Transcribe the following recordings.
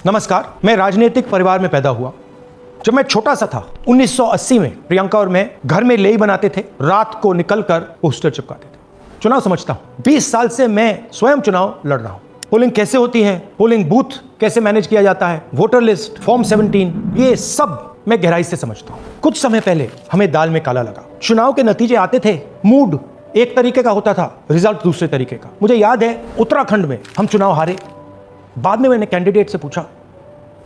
नमस्कार, मैं राजनीतिक परिवार में पैदा हुआ। जब मैं छोटा सा था 1980 में प्रियंका और मैं घर में लेई बनाते थे, रात को निकलकर पोस्टर चिपकाते थे। चुनाव समझता हूं। 20 साल से मैं स्वयं चुनाव लड़ रहा हूं। पोलिंग कैसे होती है, पोलिंग बूथ कैसे मैनेज किया जाता है, वोटर लिस्ट, फॉर्म 17, ये सब मैं गहराई से समझता हूं। कुछ समय पहले हमें दाल में काला लगा। चुनाव के नतीजे आते थे, मूड एक तरीके का होता था, रिजल्ट दूसरे तरीके का। मुझे याद है उत्तराखंड में हम चुनाव हारे। बाद में मैंने कैंडिडेट से पूछा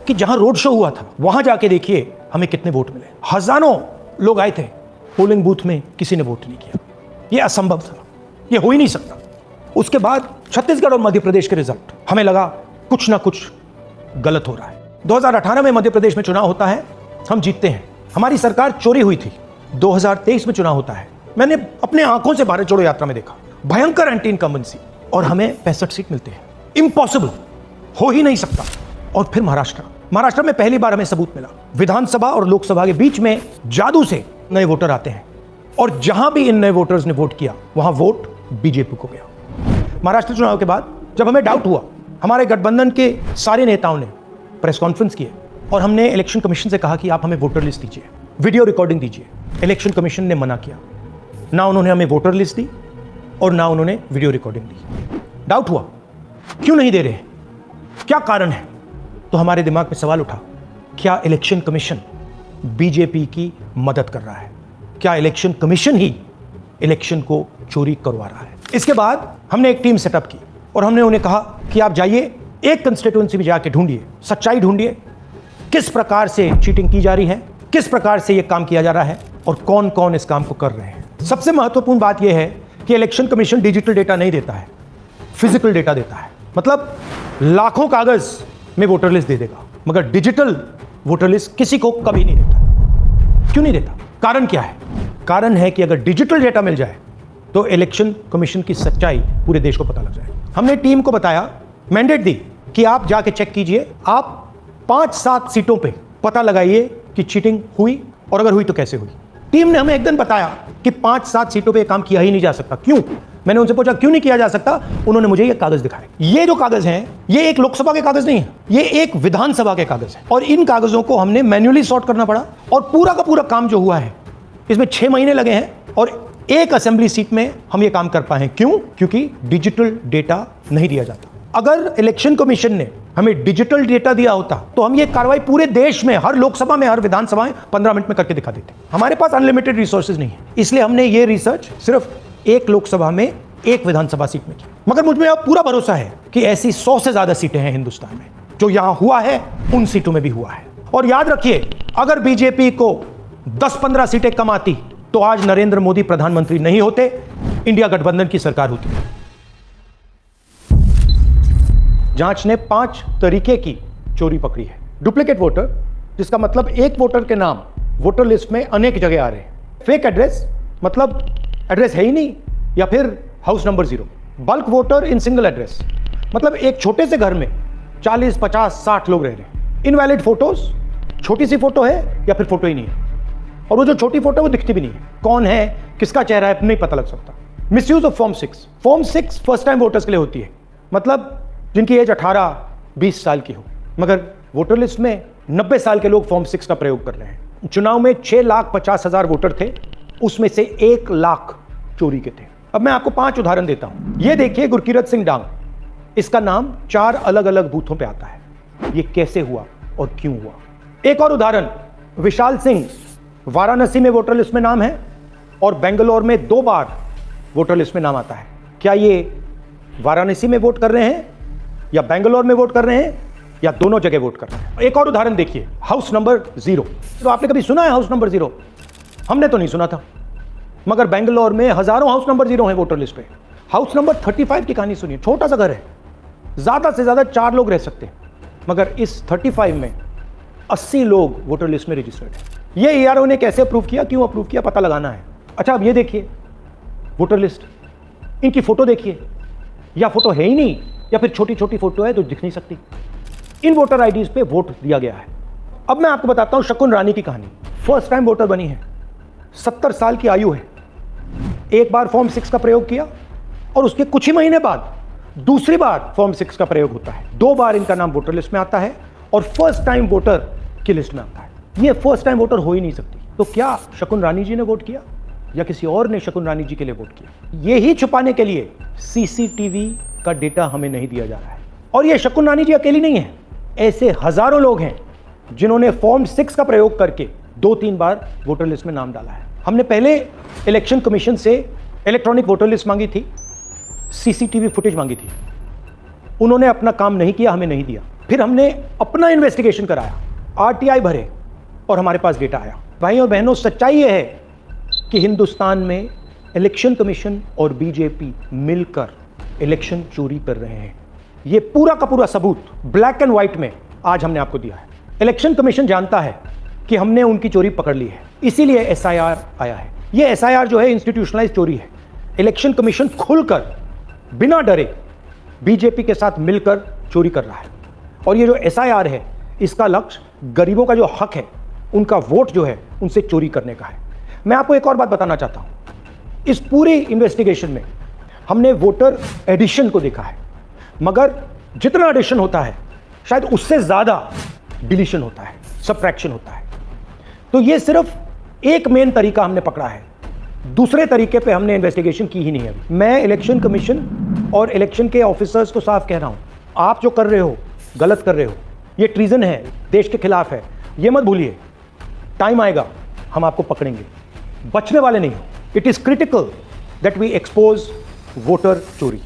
कि जहां रोड शो हुआ था वहां जाके देखिए हमें कितने वोट मिले। हजारों लोग आए थे, पोलिंग बूथ में किसी ने वोट नहीं किया। यह असंभव था, यह हो ही नहीं सकता। उसके बाद छत्तीसगढ़ और मध्य प्रदेश के रिजल्ट, हमें लगा कुछ ना कुछ गलत हो रहा है। 2018 में मध्य प्रदेश में चुनाव होता है, हम जीतते हैं। हमारी सरकार चोरी हुई थी। 2023 में चुनाव होता है, मैंने अपने आंखों से भारत जोड़ो यात्रा में देखा, भयंकर एंटी इनकम्बेंसी, और हमें 65 सीट मिलते हैं। इम्पॉसिबल, हो ही नहीं सकता। और फिर महाराष्ट्र में पहली बार हमें सबूत मिला। विधानसभा और लोकसभा के बीच में जादू से नए वोटर आते हैं, और जहां भी इन नए वोटर्स ने वोट किया वहां वोट बीजेपी को गया। महाराष्ट्र चुनाव के बाद जब हमें डाउट हुआ, हमारे गठबंधन के सारे नेताओं ने प्रेस कॉन्फ्रेंस किए और हमने इलेक्शन कमीशन से कहा कि आप हमें वोटर लिस्ट दीजिए, वीडियो रिकॉर्डिंग दीजिए। इलेक्शन कमीशन ने मना किया। ना उन्होंने हमें वोटर लिस्ट दी और ना उन्होंने वीडियो रिकॉर्डिंग दी। डाउट हुआ, क्यों नहीं दे रहे, क्या कारण है? तो हमारे दिमाग में सवाल उठा, क्या इलेक्शन कमीशन बीजेपी की मदद कर रहा है? क्या इलेक्शन कमीशन ही इलेक्शन को चोरी करवा रहा है? इसके बाद हमने एक टीम सेटअप की और हमने उन्हें कहा कि आप जाइए, एक कंस्टिट्यूएंसी में जाके ढूंढिए, सच्चाई ढूंढिए, किस प्रकार से चीटिंग की जा रही है, किस प्रकार से यह काम किया जा रहा है और कौन कौन इस काम को कर रहे हैं। सबसे महत्वपूर्ण बात यह है कि इलेक्शन कमीशन डिजिटल डेटा नहीं देता है, फिजिकल डेटा देता है। मतलब लाखों कागज में वोटर लिस्ट दे देगा, मगर डिजिटल वोटर लिस्ट किसी को कभी नहीं देता। क्यों नहीं देता? कारण क्या है? कारण है कि अगर डिजिटल डेटा मिल जाए तो इलेक्शन कमीशन की सच्चाई पूरे देश को पता लग जाए। हमने टीम को बताया, मैंडेट दी कि आप जाके चेक कीजिए, आप 5-7 सीटों पे पता लगाइए कि चीटिंग हुई, और अगर हुई तो कैसे हुई। टीम ने हमें एक दिन बताया कि 5-7 सीटों पे काम किया ही नहीं जा सकता। क्यों? मैंने उनसे पूछा क्यों नहीं किया जा सकता। उन्होंने मुझे ये कागज दिखाए। ये जो कागज हैं, ये एक लोकसभा के कागज नहीं है, ये एक विधानसभा के कागज है, और इन कागजों को हमने मैन्युअली सॉर्ट करना पड़ा। और पूरा का पूरा काम जो हुआ है, इसमें 6 महीने लगे हैं, और एक असेंबली सीट में हम ये काम कर पाए हैं। क्यों? क्योंकि डिजिटल डेटा नहीं दिया जाता। अगर इलेक्शन कमीशन ने हमें डिजिटल डेटा दिया होता तो हम ये कार्रवाई पूरे देश में, हर लोकसभा में, हर विधानसभा में 15 मिनट में करके दिखा देते। हमारे पास अनलिमिटेड रिसोर्सेज नहीं है, इसलिए हमने ये रिसर्च सिर्फ एक लोकसभा में, एक विधानसभा सीट में की। मगर मुझ में अब पूरा भरोसा है कि ऐसी 100 से ज्यादा सीटें हैं हिंदुस्तान में। जो यहां हुआ है उन सीटों में भी हुआ है। और याद रखिए, अगर बीजेपी को 10-15 सीटें कम आती तो आज नरेंद्र मोदी प्रधानमंत्री नहीं होते, इंडिया गठबंधन की सरकार होती। जांच ने 5 तरीके की चोरी पकड़ी है। डुप्लीकेट वोटर, जिसका मतलब एक वोटर के नाम वोटर लिस्ट में अनेक जगह आ रहे हैं। फेक एड्रेस, मतलब एड्रेस है ही नहीं, या फिर house number 0। Bulk voter in single address, मतलब एक छोटे से घर में 40, 50, 60 लोग रह रहे हैं। इनवैलिड फोटोज, छोटी सी फोटो है या फिर फोटो ही नहीं है, और वो जो छोटी फोटो है वो दिखती भी नहीं है। कौन है, किसका चेहरा है, नहीं पता लग सकता। Misuse of form 6। Form 6 first time voters के लिए होती है, मतलब जिनकी एज 18-20 साल की हो, मगर वोटर लिस्ट में 90 साल के लोग फॉर्म 6 का प्रयोग कर रहे हैं। चुनाव में 6,50,000 वोटर थे, उसमें से 1 लाख चोरी के थे। अब मैं आपको 5 उदाहरण देता हूं। ये देखिए, गुरकीरत सिंह डांग, इसका नाम 4 अलग अलग बूथों पे आता है। ये कैसे हुआ और क्यों हुआ? एक और उदाहरण, विशाल सिंह, वाराणसी में वोटर लिस्ट में नाम है और बेंगलोर में 2 बार वोटर लिस्ट में नाम आता है। क्या ये वाराणसी में वोट कर रहे हैं या बेंगलोर में वोट कर रहे हैं, या दोनों जगह वोट कर रहे हैं? एक और उदाहरण देखिए, हाउस नंबर 0। तो आपने कभी सुना है हाउस नंबर 0? हमने तो नहीं सुना था, मगर बेंगलोर में हजारों हाउस नंबर 0 हैं वोटर लिस्ट पे। हाउस नंबर 35 की कहानी सुनिए। छोटा सा घर है, ज्यादा से ज्यादा 4 लोग रह सकते हैं, मगर इस 35 में 80 लोग वोटर लिस्ट में रजिस्टर्ड है। ये ERO ने कैसे अप्रूव किया, क्यों अप्रूव किया, पता लगाना है। अच्छा, अब ये देखिए वोटर लिस्ट, इनकी फोटो देखिए, या फोटो है ही नहीं, या फिर छोटी छोटी फोटो है तो दिख नहीं सकती। इन वोटर आईडीज पे वोट दिया गया है। अब मैं आपको बताता हूं शकुन रानी की कहानी। फर्स्ट टाइम वोटर बनी है, 70 साल की आयु है। एक बार फॉर्म 6 का प्रयोग किया और उसके कुछ ही महीने बाद दूसरी बार फॉर्म 6 का प्रयोग होता है। 2 बार इनका नाम वोटर लिस्ट में आता है और फर्स्ट टाइम वोटर की लिस्ट में आता है। ये फर्स्ट टाइम वोटर हो ही नहीं सकती। तो क्या शकुन रानी जी ने वोट किया या किसी और ने शकुन रानी जी के लिए वोट किया? ये ही छुपाने के लिए सीसीटीवी का डेटा हमें नहीं दिया जा रहा है। और ये शकुन रानी जी अकेली नहीं है, ऐसे हजारों लोग हैं जिन्होंने फॉर्म 6 का प्रयोग करके 2-3 बार वोटर लिस्ट में नाम डाला है। हमने पहले इलेक्शन कमीशन से इलेक्ट्रॉनिक वोटर लिस्ट मांगी थी, सीसीटीवी फुटेज मांगी थी। उन्होंने अपना काम नहीं किया, हमें नहीं दिया। फिर हमने अपना इन्वेस्टिगेशन कराया, आरटीआई भरे और हमारे पास डेटा आया। भाई और बहनों, सच्चाई यह है कि हिंदुस्तान में इलेक्शन कमीशन और बीजेपी मिलकर इलेक्शन चोरी कर रहे हैं। यह पूरा का पूरा सबूत ब्लैक एंड व्हाइट में आज हमने आपको दिया है। इलेक्शन कमीशन जानता है कि हमने उनकी चोरी पकड़ ली है, इसीलिए एसआईआर आया है। यह एसआईआर जो है इंस्टीट्यूशनलाइज चोरी है। इलेक्शन कमीशन खुलकर बिना डरे बीजेपी के साथ मिलकर चोरी कर रहा है। और ये जो एसआईआर है, इसका लक्ष्य गरीबों का जो हक है, उनका वोट जो है, उनसे चोरी करने का है। मैं आपको एक और बात बताना चाहता हूं। इस पूरी इन्वेस्टिगेशन में हमने वोटर एडिशन को देखा है, मगर जितना एडिशन होता है शायद उससे ज्यादा डिलीशन होता है, सबट्रैक्शन होता है। तो ये सिर्फ एक मेन तरीका हमने पकड़ा है, दूसरे तरीके पे हमने इन्वेस्टिगेशन की ही नहीं है। मैं इलेक्शन कमीशन और इलेक्शन के ऑफिसर्स को साफ कह रहा हूं, आप जो कर रहे हो गलत कर रहे हो, ये ट्रीजन है, देश के खिलाफ है। ये मत भूलिए, टाइम आएगा हम आपको पकड़ेंगे, बचने वाले नहीं हो। It is critical that we expose voter चोरी।